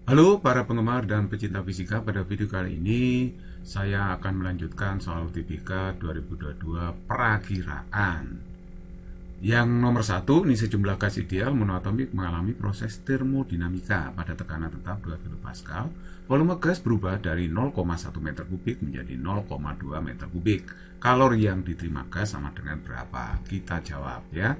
Halo para penggemar dan pecinta fisika, pada video kali ini saya akan melanjutkan soal UTBK 2022 perakiraan. Yang nomor satu, ini sejumlah gas ideal monoatomik mengalami proses termodinamika pada tekanan tetap 2 kPa. Volume gas berubah dari 0,1 meter kubik menjadi 0,2 meter kubik. Kalori yang diterima gas sama dengan berapa? Kita jawab ya.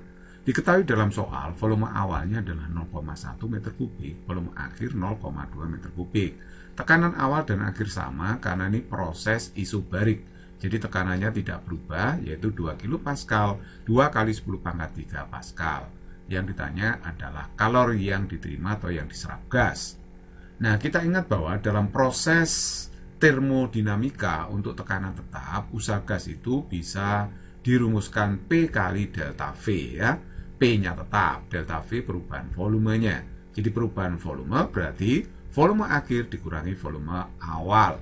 Diketahui dalam soal, volume awalnya adalah 0,1 meter kubik, volume akhir 0,2 meter kubik. Tekanan awal dan akhir sama karena ini proses isobarik. Jadi tekanannya tidak berubah, yaitu 2 kPa, 2 kali 10 pangkat 3 Pascal. Yang ditanya adalah kalori yang diterima atau yang diserap gas. Nah, kita ingat bahwa dalam proses termodinamika untuk tekanan tetap, usaha gas itu bisa dirumuskan P kali delta V ya. P-nya tetap, delta V perubahan volumenya. Jadi perubahan volume berarti volume akhir dikurangi volume awal.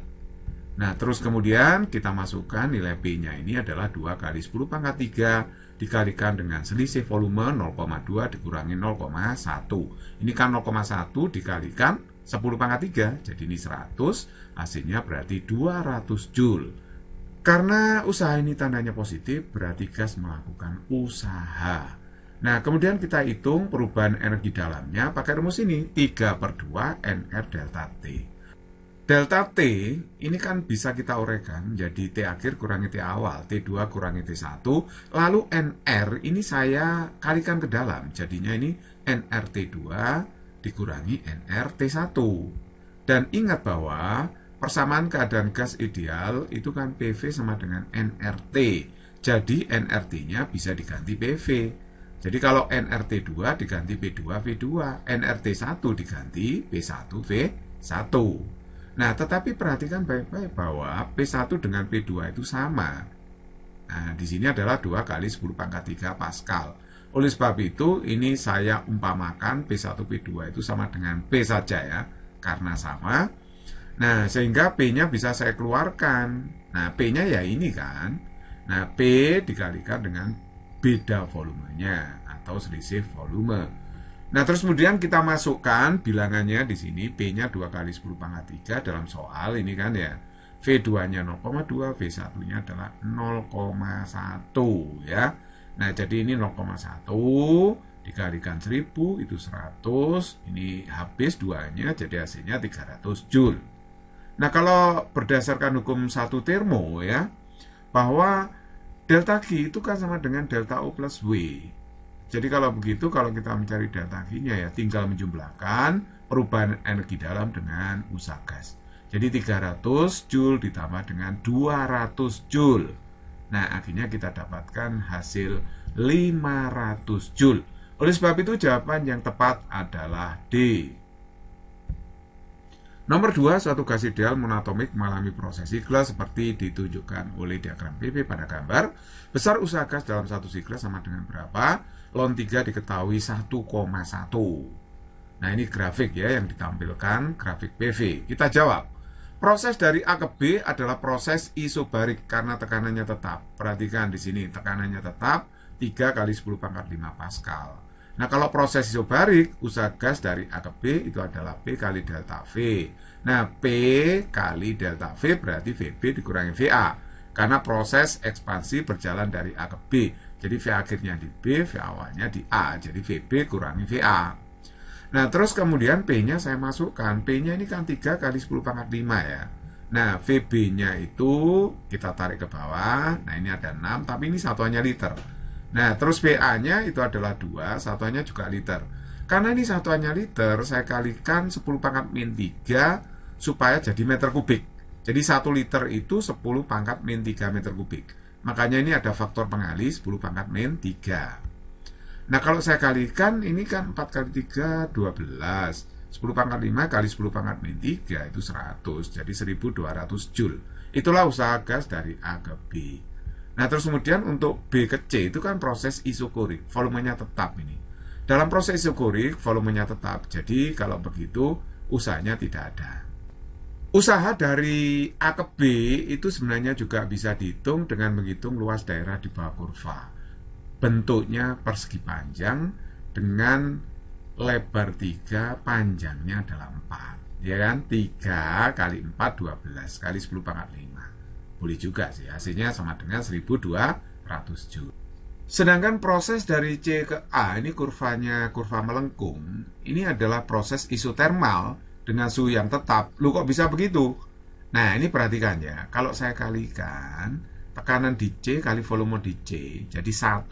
Nah, terus kemudian kita masukkan nilai P-nya ini adalah 2 kali 10 pangkat 3 dikalikan dengan selisih volume 0,2 dikurangi 0,1. Ini kan 0,1 dikalikan 10 pangkat 3, jadi ini 100, hasilnya berarti 200 Joule. Karena usaha ini tandanya positif, berarti gas melakukan usaha. Nah, kemudian kita hitung perubahan energi dalamnya pakai rumus ini, 3/2 NR delta T. Delta T ini kan bisa kita uraikan menjadi T akhir kurangi T awal, T2 kurangi T1, lalu NR ini saya kalikan ke dalam, jadinya ini NRT2 dikurangi NRT1. Dan ingat bahwa persamaan keadaan gas ideal itu kan PV sama dengan NRT, jadi NRT-nya bisa diganti PV. Jadi kalau NRT2 diganti P2V2, NRT1 diganti P1V1. Nah, tetapi perhatikan baik-baik bahwa P1 dengan P2 itu sama. Nah, di sini adalah 2 kali 10 pangkat 3 Pascal. Oleh sebab itu, ini saya umpamakan P1, P2 itu sama dengan P saja ya, karena sama. Nah, sehingga P-nya bisa saya keluarkan. Nah, P-nya ya ini kan. Nah, P dikalikan dengan beda volumenya atau selisih volume. Nah, terus kemudian kita masukkan bilangannya di sini, P-nya 2 kali 10 pangkat 3 dalam soal ini kan ya. V2-nya 0,2, V1-nya adalah 0,1 ya. Nah, jadi ini 0,1 dikalikan 1000 itu 100, ini habis 2-nya jadi hasilnya 300 Joule. Nah, kalau berdasarkan hukum satu termo ya, bahwa delta G itu kan sama dengan delta O plus W. Jadi kalau begitu, kalau kita mencari delta G-nya ya tinggal menjumlahkan perubahan energi dalam dengan usaha gas. Jadi 300 Joule ditambah dengan 200 Joule. Nah, akhirnya kita dapatkan hasil 500 Joule. Oleh sebab itu jawaban yang tepat adalah D. Nomor 2, suatu gas ideal monoatomik mengalami proses siklus seperti ditunjukkan oleh diagram PP pada gambar. Besar usaha gas dalam satu siklus sama dengan berapa? Ln 3 diketahui 1,1. Nah, ini grafik ya yang ditampilkan, grafik PV. Kita jawab. Proses dari A ke B adalah proses isobarik karena tekanannya tetap. Perhatikan di sini, tekanannya tetap 3 kali 10 pangkat 5 Pascal. Nah, kalau proses isobarik, usaha gas dari A ke B itu adalah P kali delta V. Nah, P kali delta V berarti VB dikurangi VA. Karena proses ekspansi berjalan dari A ke B. Jadi V akhirnya di B, V awalnya di A. Jadi VB kurangi VA. Nah, terus kemudian P-nya saya masukkan. P-nya ini kan 3 kali 10 pangkat 5 ya. Nah, VB-nya itu kita tarik ke bawah. Nah, ini ada 6, tapi ini satuannya liter. Nah, terus VA-nya itu adalah 2, satuannya juga liter. Karena ini satuannya liter, saya kalikan 10 pangkat min 3 supaya jadi meter kubik. Jadi 1 liter itu 10 pangkat min 3 meter kubik. Makanya ini ada faktor pengali 10 pangkat min 3. Nah, kalau saya kalikan, ini kan 4 kali 3, 12. 10 pangkat 5 kali 10 pangkat min 3 itu 100. Jadi 1200 Joule. Itulah usaha gas dari A ke B. Nah, terus kemudian untuk B ke C itu kan proses isokorik, volumenya tetap ini. Dalam proses isokorik, volumenya tetap. Jadi, kalau begitu, usahanya tidak ada. Usaha dari A ke B itu sebenarnya juga bisa dihitung dengan menghitung luas daerah di bawah kurva. Bentuknya persegi panjang dengan lebar 3, panjangnya adalah 4. Ya kan? 3 kali 4, 12 kali 10 pangkat 5. Boleh juga sih, hasilnya sama dengan 1200 Joule. Sedangkan proses dari C ke A, ini kurvanya kurva melengkung, ini adalah proses isotermal dengan suhu yang tetap. Loh, kok bisa begitu? Nah, ini perhatikan ya, kalau saya kalikan tekanan di C kali volume di C, jadi 1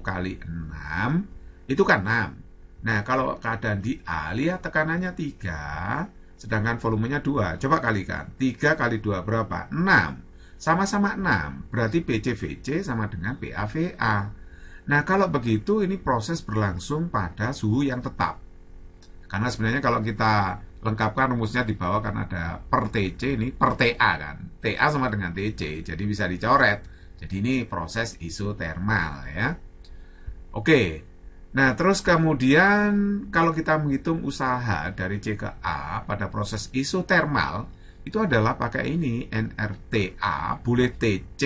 kali 6, itu kan 6. Nah, kalau keadaan di A, lihat tekanannya 3, sedangkan volumenya 2. Coba kalikan, 3 kali 2 berapa? 6. Sama-sama 6, berarti PCVC sama dengan PAVA. Nah, kalau begitu, ini proses berlangsung pada suhu yang tetap. Karena sebenarnya kalau kita lengkapkan rumusnya di bawah kan ada per TC, ini per TA kan. TA sama dengan TC, jadi bisa dicoret. Jadi ini proses isotermal ya. Oke. Nah, terus kemudian kalau kita menghitung usaha dari C ke A pada proses isotermal, itu adalah pakai ini, NRTA, boleh TC,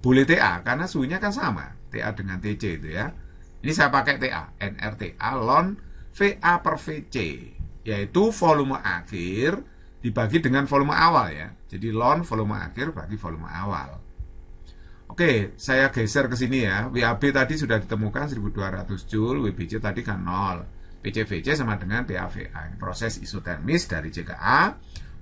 boleh TA, karena suhunya kan sama, TA dengan TC itu ya. Ini saya pakai TA, NRTA ln VA per VC, yaitu volume akhir dibagi dengan volume awal ya. Jadi ln volume akhir bagi volume awal. Oke, saya geser ke sini ya. WAB tadi sudah ditemukan 1200 Joule, WBC tadi kan 0. PCVC sama dengan PAVA. Proses isotermis dari C ke A.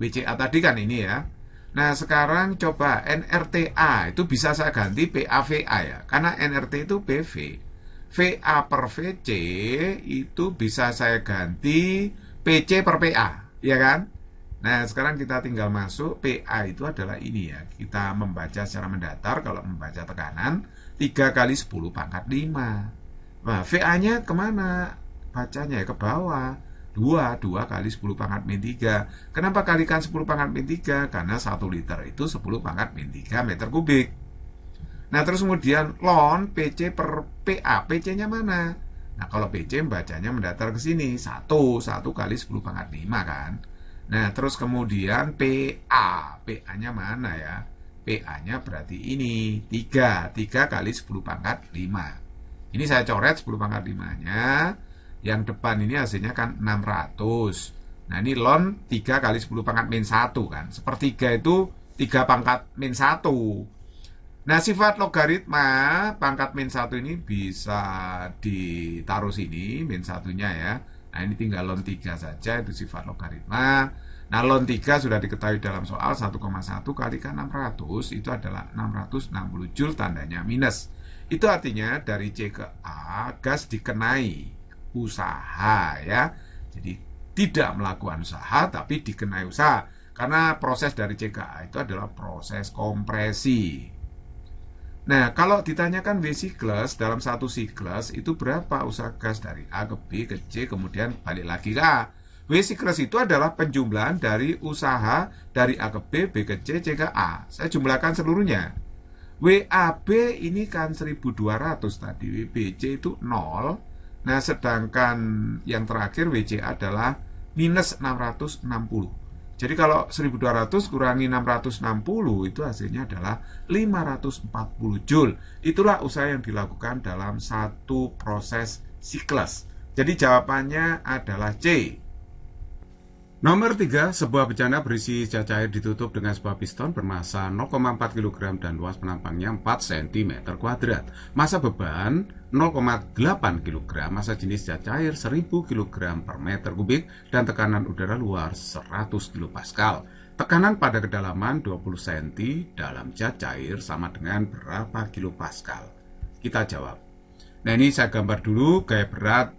WCA tadi kan ini ya. Nah, sekarang coba NRTA itu bisa saya ganti PAVA ya. Karena NRT itu PV. VA per VC itu bisa saya ganti PC per PA, ya kan? Nah, sekarang kita tinggal masuk, PA itu adalah ini ya. Kita membaca secara mendatar, kalau membaca tekanan, 3 kali 10 pangkat 5. Nah, VA-nya kemana? Bacanya ya ke bawah. 2 kali 10 pangkat min 3. Kenapa kalikan 10 pangkat min 3? Karena 1 liter itu 10 pangkat min 3 meter kubik. Nah, terus kemudian ln PC per PA. PC-nya mana? Nah, kalau PC bacanya mendatar ke sini. 1 kali 10 pangkat 5 kan. Nah, terus kemudian PA. PA-nya mana ya? PA-nya berarti ini. 3 kali 10 pangkat 5. Ini saya coret 10 pangkat 5-nya. Yang depan ini hasilnya kan 600. Nah, ini ln 3 kali 10 pangkat min 1 kan. Sepertiga itu 3 pangkat min 1. Nah, sifat logaritma pangkat min 1 ini bisa ditaruh sini, min 1-nya ya. Nah, ini tinggal ln 3 saja, itu sifat logaritma. Nah, ln 3 sudah diketahui dalam soal 1,1 kalikan 600, itu adalah 660 Joule, tandanya minus. Itu artinya dari C ke A, gas dikenai usaha ya. Jadi tidak melakukan usaha, tapi dikenai usaha. Karena proses dari C ke A itu adalah proses kompresi. Nah, kalau ditanyakan W siklus, dalam satu siklus itu berapa usaha gas dari A ke B ke C, kemudian balik lagi ke A. W siklus itu adalah penjumlahan dari usaha dari A ke B, B ke C, C ke A. Saya jumlahkan seluruhnya. WAB ini kan 1200 tadi, WBC itu 0. Nah, sedangkan yang terakhir WCA adalah minus 660. Jadi kalau 1200 kurangi 660 itu hasilnya adalah 540 Joule. Itulah usaha yang dilakukan dalam satu proses siklus. Jadi jawabannya adalah C. Nomor 3, sebuah bejana berisi zat cair ditutup dengan sebuah piston bermasa 0,4 kg dan luas penampangnya 4 cm². Masa beban 0,8 kg, masa jenis zat cair 1000 kg per meter kubik, dan tekanan udara luar 100 kPa. Tekanan pada kedalaman 20 cm dalam zat cair sama dengan berapa kPa? Kita jawab. Nah, ini saya gambar dulu gaya berat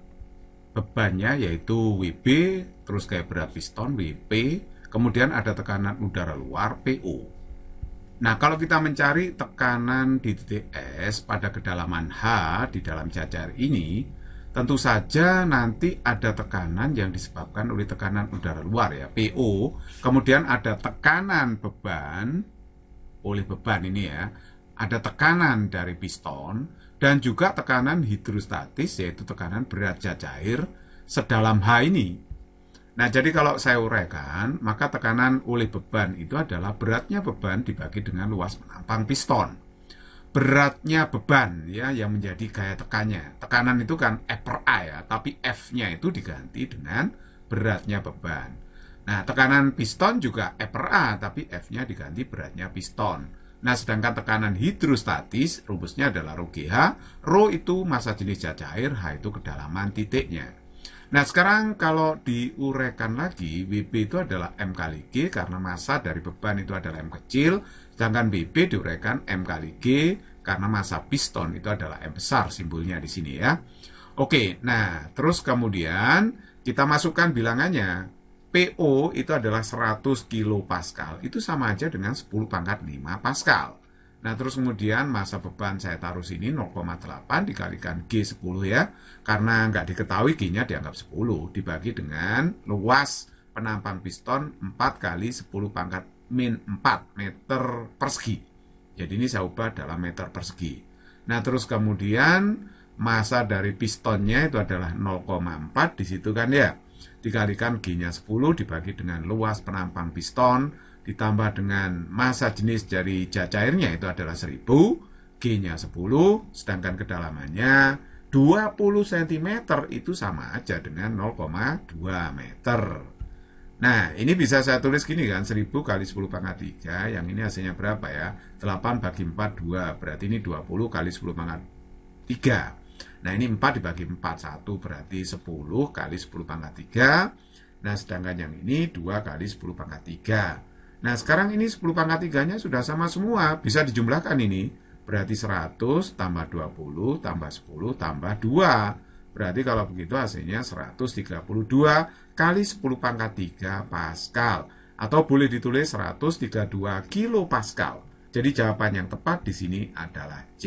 bebannya, yaitu WB, terus gaya berat piston WP, kemudian ada tekanan udara luar PO. Nah, kalau kita mencari tekanan di titik S pada kedalaman H di dalam zat cair ini, tentu saja nanti ada tekanan yang disebabkan oleh tekanan udara luar ya, PO, kemudian ada tekanan beban oleh beban ini ya, ada tekanan dari piston, dan juga tekanan hidrostatis, yaitu tekanan berat zat cair sedalam H ini. Nah, jadi kalau saya uraikan, maka tekanan oleh beban itu adalah beratnya beban dibagi dengan luas penampang piston. Beratnya beban ya yang menjadi gaya tekannya. Tekanan itu kan F per A ya, tapi F-nya itu diganti dengan beratnya beban. Nah, tekanan piston juga F per A, tapi F-nya diganti beratnya piston. Nah, sedangkan tekanan hidrostatis, rumusnya adalah rho GH. Rho itu massa jenis zat cair, H itu kedalaman titiknya. Nah, sekarang kalau diuraikan lagi, WB itu adalah M kali G, karena massa dari beban itu adalah M kecil, sedangkan BB diuraikan M kali G, karena massa piston itu adalah M besar, simbolnya di sini ya. Oke, nah, terus kemudian kita masukkan bilangannya. PO itu adalah 100 kilopascal, itu sama aja dengan 10 pangkat 5 pascal. Nah, terus kemudian massa beban saya taruh sini 0,8 dikalikan G10 ya, karena nggak diketahui G-nya dianggap 10, dibagi dengan luas penampang piston 4 kali 10 pangkat min 4 meter persegi. Jadi ini saya ubah dalam meter persegi. Nah, terus kemudian massa dari pistonnya itu adalah 0,4 di situ kan ya. Dikalikan G-nya 10 dibagi dengan luas penampang piston ditambah dengan massa jenis dari zat cairnya itu adalah 1000, G-nya 10, sedangkan kedalamannya 20 cm itu sama aja dengan 0,2 meter. Nah, ini bisa saya tulis gini kan, 1000 kali 10 pangkat 3, yang ini hasilnya berapa ya? 8 bagi 4, 2, berarti ini 20 kali 10 pangkat 3. Nah, ini 4 dibagi 4, 1 berarti 10 kali 10 pangkat 3. Nah, sedangkan yang ini 2 kali 10 pangkat 3. Nah, sekarang ini 10 pangkat 3-nya sudah sama semua. Bisa dijumlahkan ini. Berarti 100 tambah 20 tambah 10 tambah 2. Berarti kalau begitu hasilnya 132 kali 10 pangkat 3 pascal. Atau boleh ditulis 132 kilopascal. Jadi jawaban yang tepat di sini adalah C.